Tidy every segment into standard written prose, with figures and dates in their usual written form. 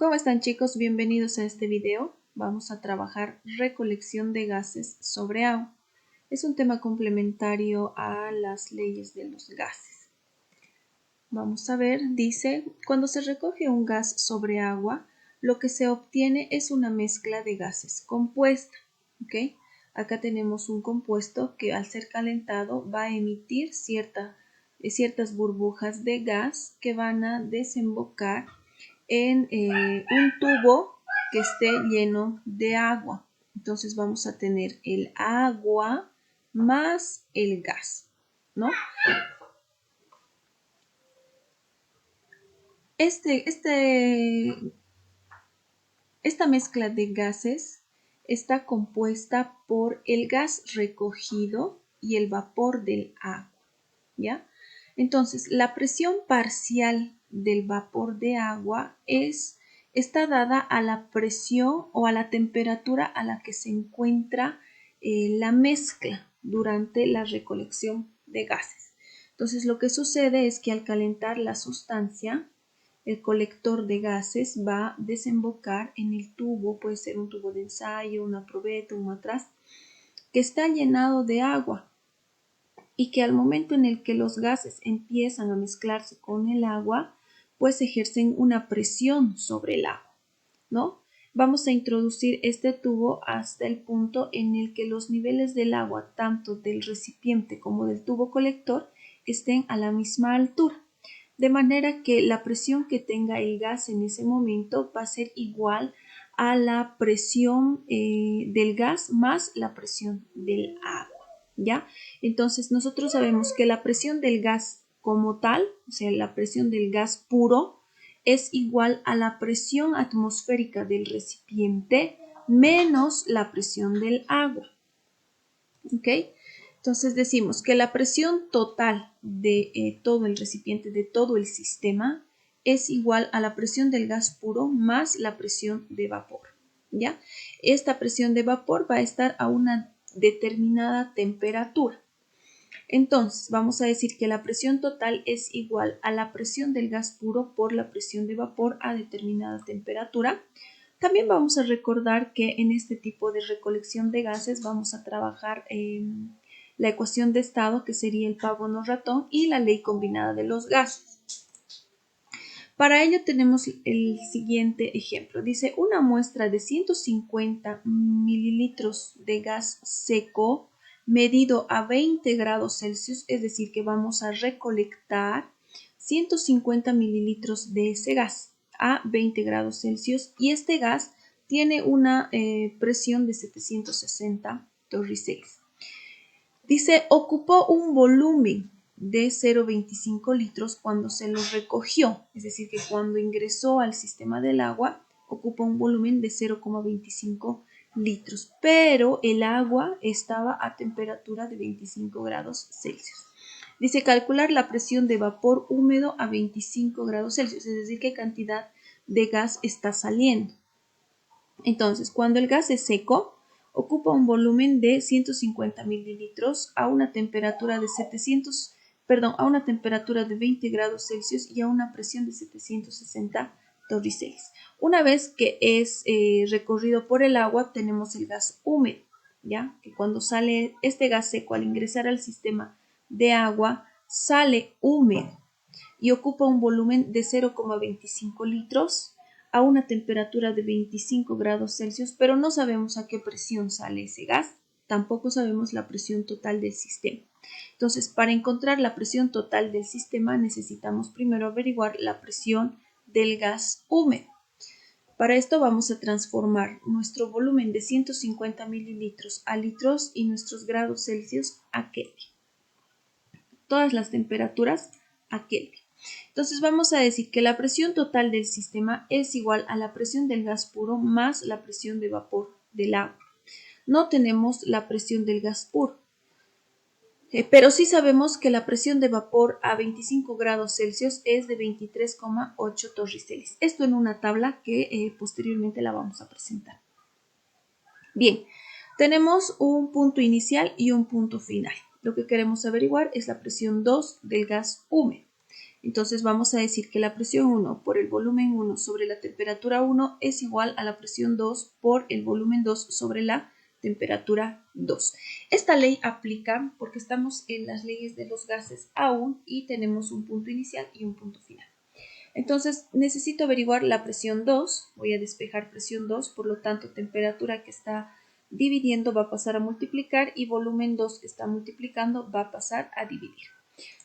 ¿Cómo están, chicos? Bienvenidos a este video. Vamos a trabajar recolección de gases sobre agua. Es un tema complementario a las leyes de los gases. Vamos a ver, dice, cuando se recoge un gas sobre agua, lo que se obtiene es una mezcla de gases compuesta. ¿Ok? Acá tenemos un compuesto que al ser calentado va a emitir ciertas burbujas de gas que van a desembocar en un tubo que esté lleno de agua. Entonces vamos a tener el agua más el gas, ¿no? Esta mezcla de gases está compuesta por el gas recogido y el vapor del agua, ¿ya? Entonces, la presión parcial del vapor de agua está dada a la presión o a la temperatura a la que se encuentra la mezcla durante la recolección de gases. Entonces, lo que sucede es que al calentar la sustancia, el colector de gases va a desembocar en el tubo, puede ser un tubo de ensayo, una probeta, un matraz, que está llenado de agua y que al momento en el que los gases empiezan a mezclarse con el agua, pues ejercen una presión sobre el agua, ¿no? Vamos a introducir este tubo hasta el punto en el que los niveles del agua, tanto del recipiente como del tubo colector, estén a la misma altura. De manera que la presión que tenga el gas en ese momento va a ser igual a la presión del gas más la presión del agua, ¿ya? Entonces nosotros sabemos que la presión del gas como tal, o sea, la presión del gas puro, es igual a la presión atmosférica del recipiente menos la presión del agua, ¿ok? Entonces decimos que la presión total de todo el recipiente, de todo el sistema, es igual a la presión del gas puro más la presión de vapor, ¿ya? Esta presión de vapor va a estar a una determinada temperatura. Entonces, vamos a decir que la presión total es igual a la presión del gas puro por la presión de vapor a determinada temperatura. También vamos a recordar que en este tipo de recolección de gases vamos a trabajar la ecuación de estado, que sería el Pavón-Ratón, y la ley combinada de los gases. Para ello tenemos el siguiente ejemplo. Dice, una muestra de 150 mililitros de gas seco medido a 20 grados Celsius, es decir, que vamos a recolectar 150 mililitros de ese gas a 20 grados Celsius, y este gas tiene una presión de 760 torricells. Dice, ocupó un volumen de 0,25 litros cuando se lo recogió, es decir, que cuando ingresó al sistema del agua ocupa un volumen de 0,25 litros, pero el agua estaba a temperatura de 25 grados Celsius. Dice, calcular la presión de vapor húmedo a 25 grados Celsius, es decir, qué cantidad de gas está saliendo. Entonces, cuando el gas es seco, ocupa un volumen de 150 mililitros a una temperatura de 20 grados Celsius y a una presión de 760 torricells. Una vez que es recorrido por el agua, tenemos el gas húmedo, ¿ya? Que cuando sale este gas seco al ingresar al sistema de agua, sale húmedo y ocupa un volumen de 0,25 litros a una temperatura de 25 grados Celsius, pero no sabemos a qué presión sale ese gas, tampoco sabemos la presión total del sistema. Entonces, para encontrar la presión total del sistema necesitamos primero averiguar la presión del gas húmedo. Para esto vamos a transformar nuestro volumen de 150 mililitros a litros y nuestros grados Celsius a Kelvin. Todas las temperaturas a Kelvin. Entonces vamos a decir que la presión total del sistema es igual a la presión del gas puro más la presión de vapor del agua. No tenemos la presión del gas puro, pero sí sabemos que la presión de vapor a 25 grados Celsius es de 23,8 torricells. Esto en una tabla que posteriormente la vamos a presentar. Bien, tenemos un punto inicial y un punto final. Lo que queremos averiguar es la presión 2 del gas húmedo. Entonces vamos a decir que la presión 1 por el volumen 1 sobre la temperatura 1 es igual a la presión 2 por el volumen 2 sobre la temperatura 2. Esta ley aplica porque estamos en las leyes de los gases aún y tenemos un punto inicial y un punto final. Entonces necesito averiguar la presión 2, voy a despejar presión 2, por lo tanto temperatura que está dividiendo va a pasar a multiplicar y volumen 2 que está multiplicando va a pasar a dividir.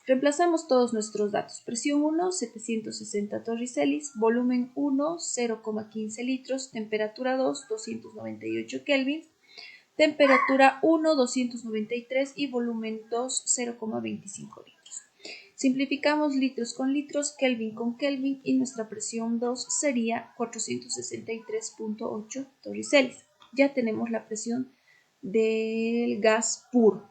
Reemplazamos todos nuestros datos. Presión 1, 760 torricelis, volumen 1, 0,15 litros, temperatura 2, 298 kelvin, temperatura 1, 293 y volumen 2, 0,25 litros. Simplificamos litros con litros, Kelvin con Kelvin y nuestra presión 2 sería 463.8 torricelis. Ya tenemos la presión del gas puro.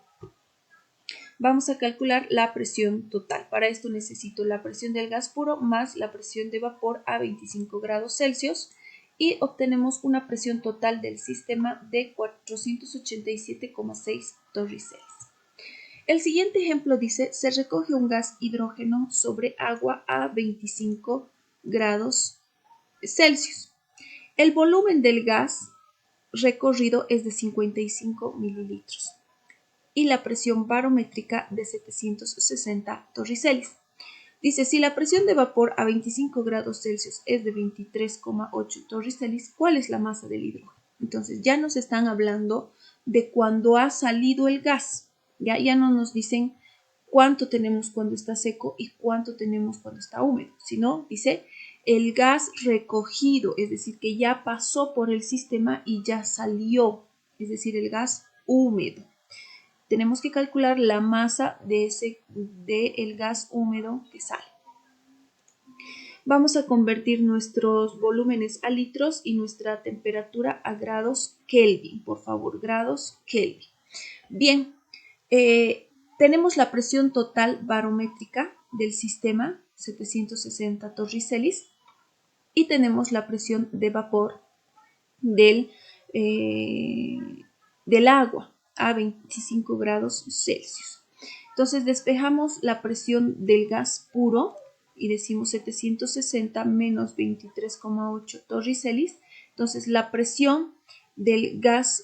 Vamos a calcular la presión total. Para esto necesito la presión del gas puro más la presión de vapor a 25 grados Celsius y obtenemos una presión total del sistema de 487,6 torricelis. El siguiente ejemplo dice, se recoge un gas hidrógeno sobre agua a 25 grados Celsius. El volumen del gas recorrido es de 55 mililitros y la presión barométrica de 760 torricelis. Dice, si la presión de vapor a 25 grados Celsius es de 23,8 torricelis, ¿cuál es la masa del hidrógeno? Entonces ya nos están hablando de cuando ha salido el gas. Ya no nos dicen cuánto tenemos cuando está seco y cuánto tenemos cuando está húmedo, sino dice el gas recogido, es decir, que ya pasó por el sistema y ya salió, es decir, el gas húmedo. Tenemos que calcular la masa del gas húmedo que sale. Vamos a convertir nuestros volúmenes a litros y nuestra temperatura a grados Kelvin, por favor, grados Kelvin. Bien, tenemos la presión total barométrica del sistema, 760 torricelis, y tenemos la presión de vapor del agua a 25 grados Celsius. Entonces despejamos la presión del gas puro y decimos 760 menos 23,8 torricelis. Entonces la presión del gas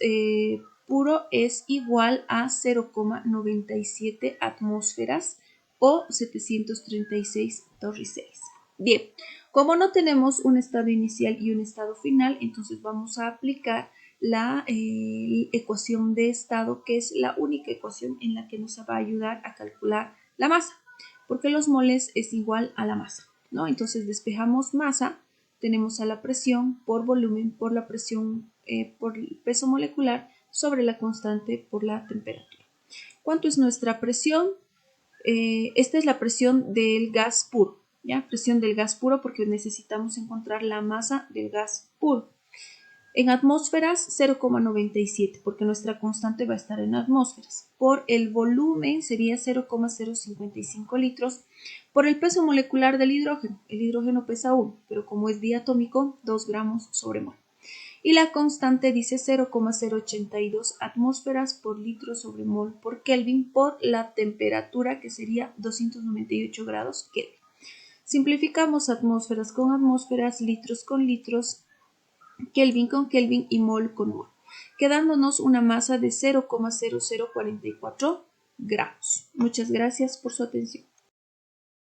puro es igual a 0,97 atmósferas o 736 torricelis. Bien, como no tenemos un estado inicial y un estado final, entonces vamos a aplicar la ecuación de estado, que es la única ecuación en la que nos va a ayudar a calcular la masa, porque los moles es igual a la masa, ¿no? Entonces despejamos masa, tenemos a la presión por volumen, por la presión, por el peso molecular, sobre la constante por la temperatura. ¿Cuánto es nuestra presión? Esta es la presión del gas puro, ¿ya? Presión del gas puro porque necesitamos encontrar la masa del gas puro. En atmósferas 0,97 porque nuestra constante va a estar en atmósferas. Por el volumen sería 0,055 litros. Por el peso molecular del hidrógeno, el hidrógeno pesa 1, pero como es diatómico, 2 gramos sobre mol. Y la constante dice 0,082 atmósferas por litro sobre mol por Kelvin por la temperatura que sería 298 grados Kelvin. Simplificamos atmósferas con atmósferas, litros con litros, Kelvin con Kelvin y mol con mol, quedándonos una masa de 0,0044 gramos. Muchas gracias por su atención.